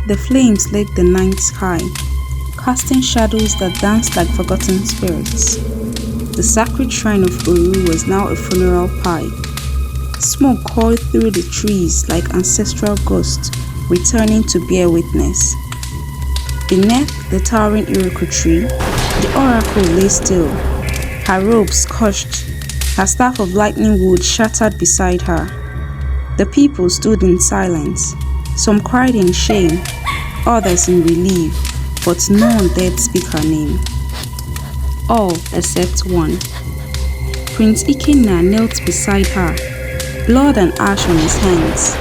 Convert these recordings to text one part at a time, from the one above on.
The flames lit the night sky, casting shadows that danced like forgotten spirits. The sacred shrine of Uru was now a funeral pyre. Smoke coiled through the trees like ancestral ghosts returning to bear witness. Beneath the towering Iroko tree, the oracle lay still, her robe scorched, her staff of lightning wood shattered beside her. The people stood in silence. Some cried in shame, others in relief, but none dared speak her name. All except one. Prince Ikenna knelt beside her, blood and ash on his hands,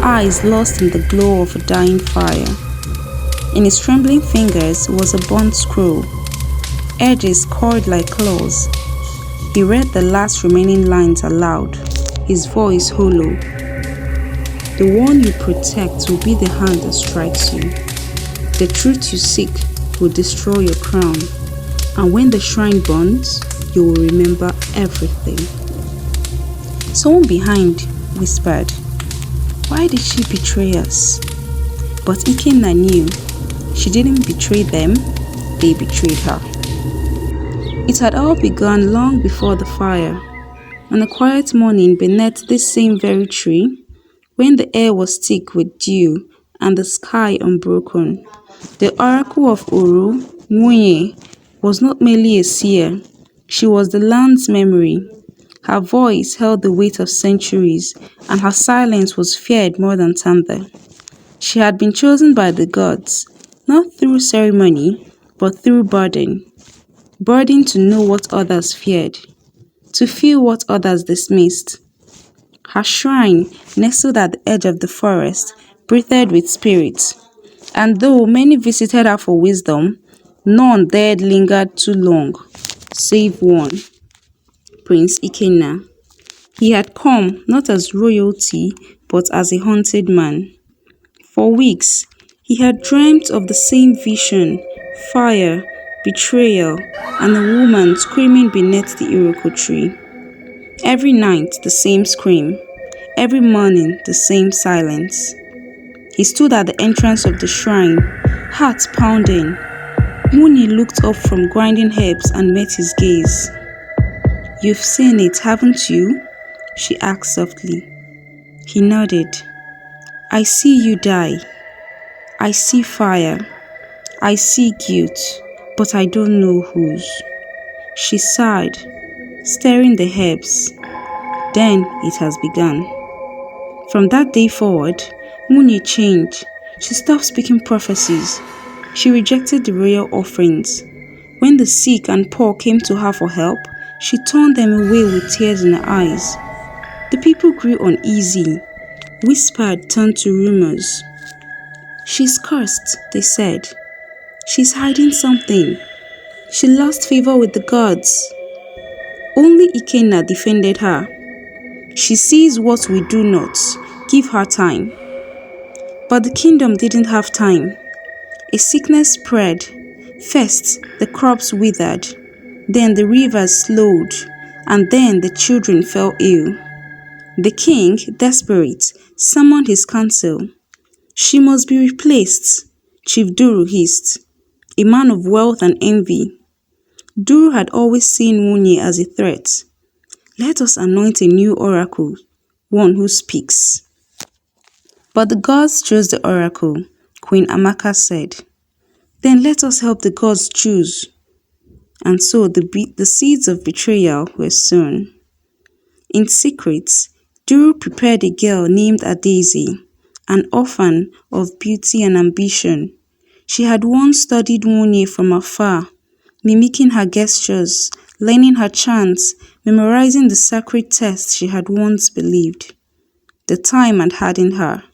eyes lost in the glow of a dying fire. In his trembling fingers was a burnt scroll, edges coiled like claws. He read the last remaining lines aloud, his voice hollow. The one you protect will be the hand that strikes you. The truth you seek will destroy your crown, and when the shrine burns, you will remember everything. Someone behind whispered, "Why did she betray us?" But Ikenna knew she didn't betray them, they betrayed her. It had all begun long before the fire. On a quiet morning beneath this same very tree, when the air was thick with dew and the sky unbroken, the oracle of Uru, Nwunye, was not merely a seer, she was the land's memory. Her voice held the weight of centuries, and her silence was feared more than thunder. She had been chosen by the gods, not through ceremony, but through burden. Burden to know what others feared, to feel what others dismissed. Her shrine, nestled at the edge of the forest, breathed with spirit, and though many visited her for wisdom, none dared linger too long, save one, Prince Ikenna. He had come not as royalty, but as a haunted man. For weeks, he had dreamt of the same vision, fire, betrayal, and a woman screaming beneath the Iroko tree. Every night, the same scream. Every morning, the same silence. He stood at the entrance of the shrine, heart pounding. Nwunye looked up from grinding herbs and met his gaze. "You've seen it, haven't you?" she asked softly. He nodded. "I see you die. I see fire. I see guilt, but I don't know whose." She sighed, stirring the herbs. Then it has begun. From that day forward, Nwunye changed. She stopped speaking prophecies. She rejected the royal offerings. When the sick and poor came to her for help, she turned them away with tears in her eyes. The people grew uneasy. Whispered turned to rumors. "She's cursed," they said. "She's hiding something. She lost favor with the gods." Only Ikenna defended her. "She sees what we do not. Give her time." But the kingdom didn't have time. A sickness spread. First, the crops withered. Then the rivers slowed. And then the children fell ill. The king, desperate, summoned his council. "She must be replaced," Chief Duru hissed, a man of wealth and envy. Duru had always seen Nwunye as a threat. "Let us anoint a new oracle, one who speaks." But the gods chose the oracle, Queen Amaka said. "Then let us help the gods choose." And so the seeds of betrayal were sown. In secret, Duru prepared a girl named Adaeze, an orphan of beauty and ambition. She had once studied Nwunye from afar, mimicking her gestures, learning her chants, memorizing the sacred texts she had once believed. The time had hardened her.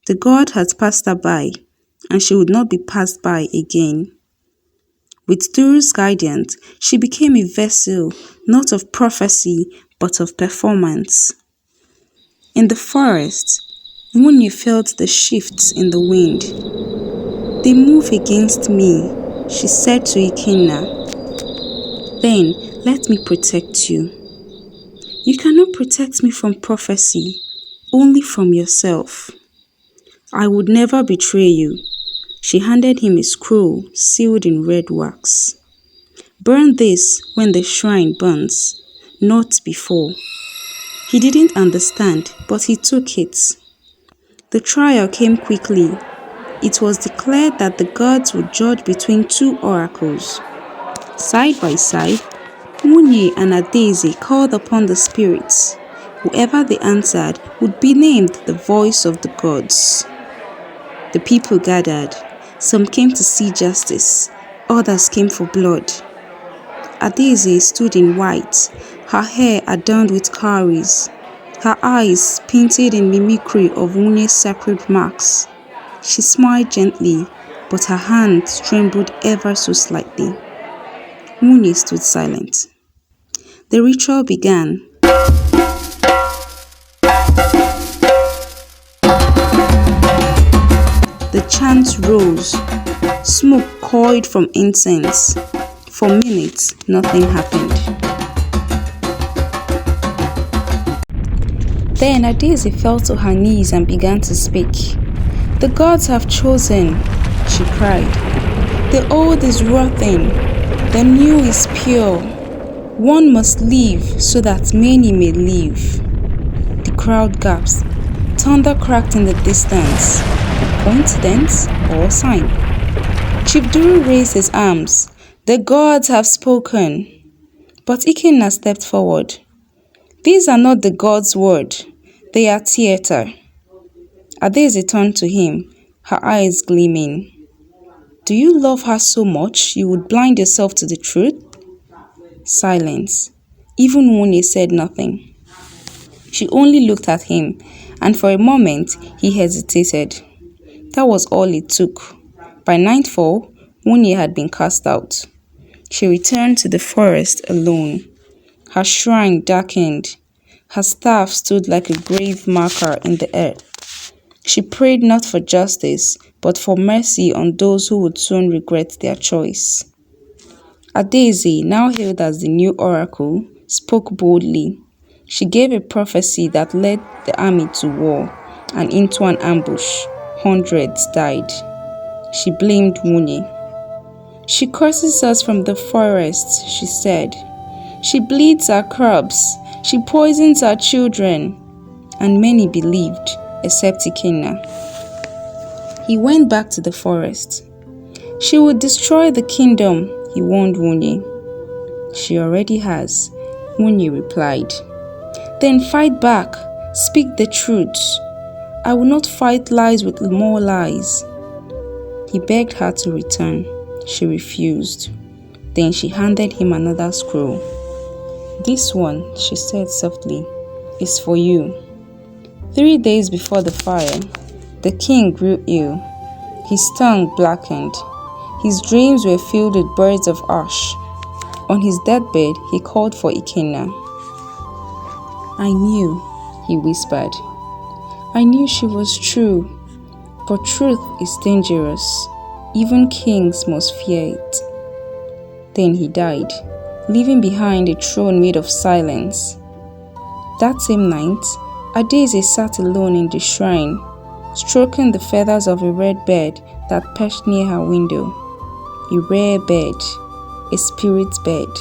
The god had passed her by, and she would not be passed by again. With Duru's guidance, she became a vessel, not of prophecy, but of performance. In the forest, Nwunye felt the shifts in the wind. "They move against me," she said to Ikenna. "Then let me protect you." "You cannot protect me from prophecy, only from yourself." "I would never betray you," She handed him a scroll sealed in red wax. Burn this when the shrine burns, not before. He didn't understand, but he took it. The trial came quickly. It was declared that the gods would judge between two oracles. Side by side, Nwunye and Adaeze called upon the spirits. Whoever they answered would be named the voice of the gods. The people gathered. Some came to see justice, others came for blood. Adaeze stood in white, her hair adorned with cowries, her eyes painted in mimicry of Nwunye's sacred marks. She smiled gently, but her hands trembled ever so slightly. Nwunye stood silent. The ritual began. The chants rose. Smoke coiled from incense. For minutes, nothing happened. Then Adaeze fell to her knees and began to speak. "The gods have chosen," she cried. "The old is rotten, the new is pure. One must leave so that many may live." The crowd gasped. Thunder cracked in the distance. Coincidence or sign? Chief Duru raised his arms. "The gods have spoken." But Ikenna stepped forward. "These are not the gods' word. They are theater." Adaeze turned to him, her eyes gleaming. "Do you love her so much you would blind yourself to the truth?" Silence. Even Nwunye said nothing. She only looked at him, and for a moment he hesitated. That was all it took. By nightfall, Nwunye had been cast out. She returned to the forest alone. Her shrine darkened. Her staff stood like a grave marker in the earth. She prayed not for justice, but for mercy on those who would soon regret their choice. Adaeze, now hailed as the new oracle, spoke boldly. She gave a prophecy that led the army to war, and into an ambush. Hundreds died. She blamed Nwunye. "She curses us from the forest," she said. "She bleeds our crops. She poisons our children." And many believed, except Ikenna. He went back to the forest. "She will destroy the kingdom," he warned Nwunye. "She already has," Nwunye replied. "Then fight back. Speak the truth." "I will not fight lies with more lies." He begged her to return. She refused. Then she handed him another scroll. "This one," she said softly, "is for you." 3 days before the fire, the king grew ill. His tongue blackened. His dreams were filled with birds of ash. On his deathbed, he called for Ikenna. "I knew," he whispered. "I knew she was true. But truth is dangerous. Even kings must fear it." Then he died, leaving behind a throne made of silence. That same night, Adaeze sat alone in the shrine, stroking the feathers of a red bird that perched near her window. A rare bird, a spirit bird.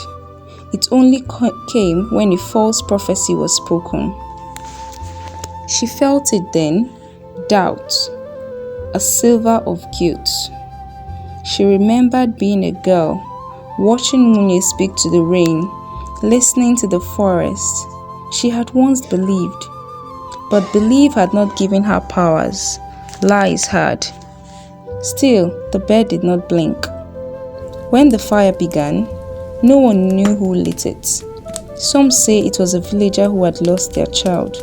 It only came when a false prophecy was spoken. She felt it then, doubt, a silver of guilt. She remembered being a girl, watching Nwunye speak to the rain, listening to the forest. She had once believed, but belief had not given her powers. Lies had. Still, the bird did not blink. When the fire began, no one knew who lit it. Some say it was a villager who had lost their child.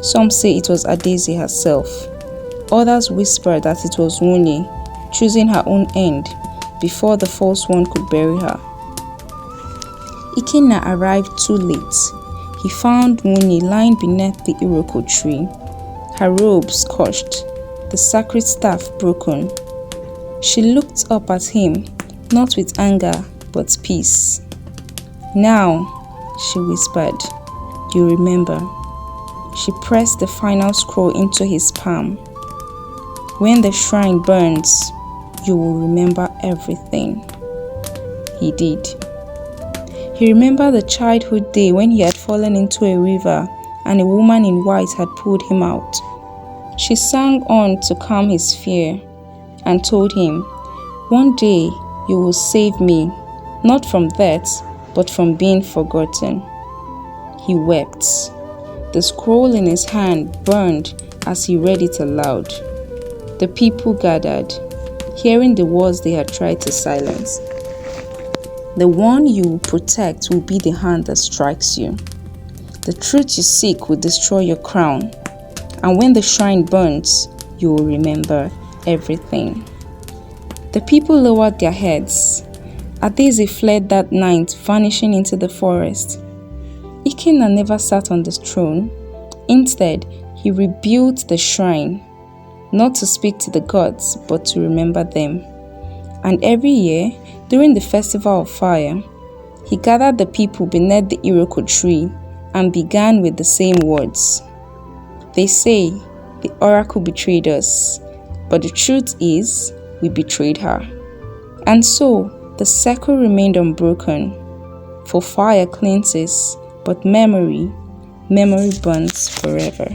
Some say it was Adaeze herself. Others whispered that it was Nwunye, choosing her own end before the false one could bury her. Ikenna arrived too late. He found Nwunye lying beneath the iroko tree, her robe scorched, the sacred staff broken. She looked up at him, not with anger, but peace. "Now," she whispered, "you remember." She pressed the final scroll into his palm. "When the shrine burns, you will remember everything." He did. He remembered the childhood day when he had fallen into a river and a woman in white had pulled him out. She sang on to calm his fear and told him, "One day you will save me, not from death, but from being forgotten." He wept. The scroll in his hand burned as he read it aloud. The people gathered, hearing the words they had tried to silence. "The one you will protect will be the hand that strikes you. The truth you seek will destroy your crown. And when the shrine burns, you will remember everything." The people lowered their heads. Adeze fled that night, vanishing into the forest. Ikenna never sat on the throne. Instead, he rebuilt the shrine, not to speak to the gods, but to remember them. And every year, during the festival of fire, he gathered the people beneath the Iroko tree and began with the same words. They say the oracle betrayed us, but the truth is we betrayed her. And so the circle remained unbroken, for fire cleanses, but memory burns forever.